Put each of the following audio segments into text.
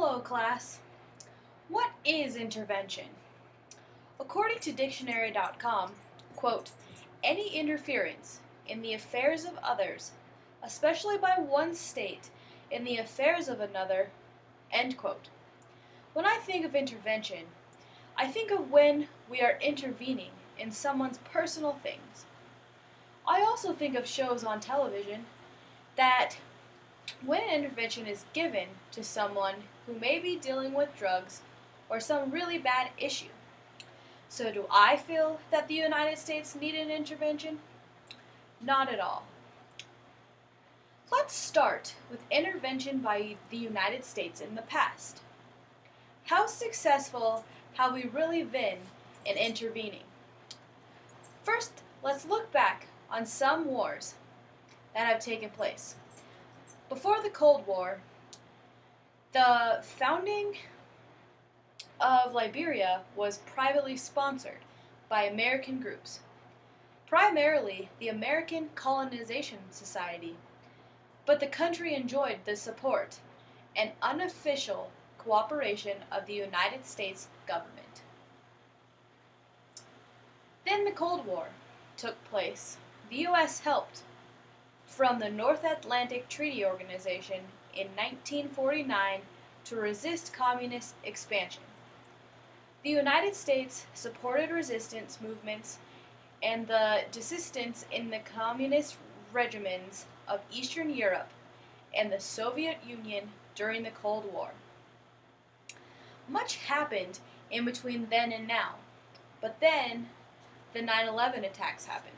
Hello, class. What is intervention? According to dictionary.com, quote, any interference in the affairs of others, especially by one state in the affairs of another, end quote. When I think of intervention, I think of when we are intervening in someone's personal things. I also think of shows on television that when an intervention is given to someone who may be dealing with drugs or some really bad issue. So do I feel that the United States need an intervention? Not at all. Let's start with intervention by the United States in the past. How successful have we really been in intervening? First, let's look back on some wars that have taken place. Before the Cold War, the founding of Liberia was privately sponsored by American groups, primarily the American Colonization Society, but the country enjoyed the support and unofficial cooperation of the United States government. Then the Cold War took place. The U.S. helped from the North Atlantic Treaty Organization in 1949 to resist communist expansion. The United States supported resistance movements and the dissidents in the communist regimes of Eastern Europe and the Soviet Union during the Cold War. Much happened in between then and now, but then the 9/11 attacks happened.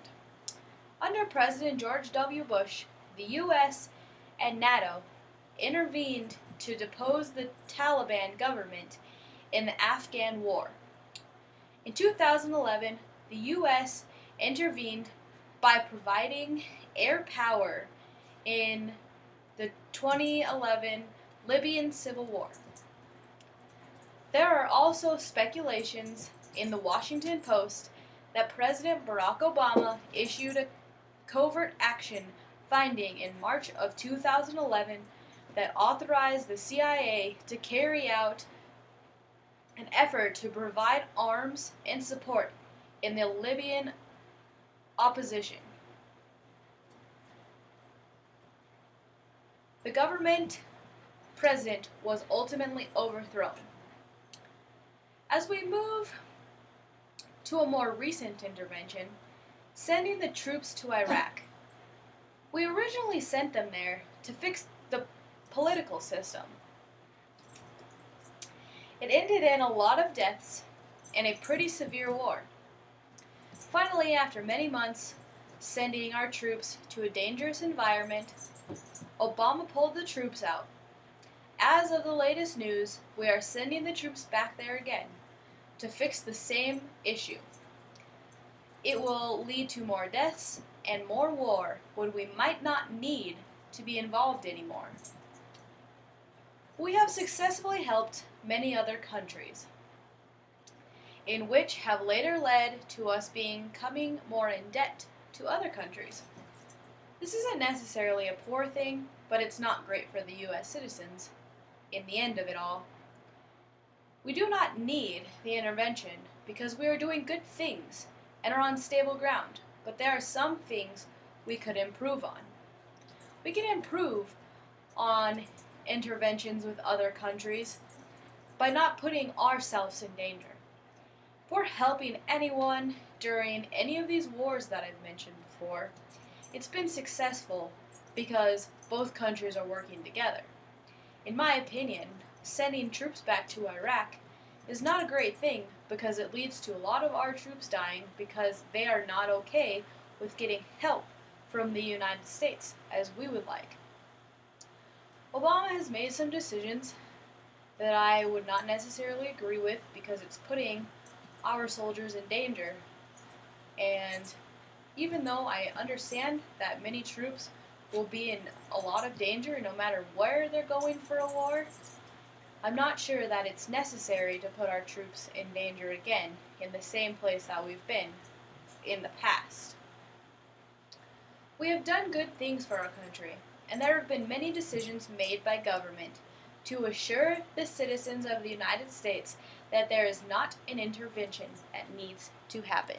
Under President George W. Bush, the U.S. and NATO intervened to depose the Taliban government in the Afghan War. In 2011, the U.S. intervened by providing air power in the 2011 Libyan civil war. There are also speculations in the Washington Post that President Barack Obama issued a covert action finding in March of 2011 that authorized the CIA to carry out an effort to provide arms and support in the Libyan opposition. The government president was ultimately overthrown. As we move to a more recent intervention, sending the troops to Iraq. We originally sent them there to fix the political system. It ended in a lot of deaths and a pretty severe war. Finally, after many months sending our troops to a dangerous environment, Obama pulled the troops out. As of the latest news, we are sending the troops back there again to fix the same issue. It will lead to more deaths and more war when we might not need to be involved anymore. We have successfully helped many other countries, in which have later led to us becoming more in debt to other countries. This isn't necessarily a poor thing, but it's not great for the U.S. citizens in the end of it all. We do not need the intervention because we are doing good things and are on stable ground, but there are some things we could improve on. We can improve on interventions with other countries by not putting ourselves in danger. If we're helping anyone during any of these wars that I've mentioned before, it's been successful because both countries are working together. In my opinion, sending troops back to Iraq is not a great thing because it leads to a lot of our troops dying because they are not okay with getting help from the United States as we would like. Obama has made some decisions that I would not necessarily agree with because it's putting our soldiers in danger. And even though I understand that many troops will be in a lot of danger no matter where they're going for a war, I'm not sure that it's necessary to put our troops in danger again in the same place that we've been in the past. We have done good things for our country, and there have been many decisions made by government to assure the citizens of the United States that there is not an intervention that needs to happen.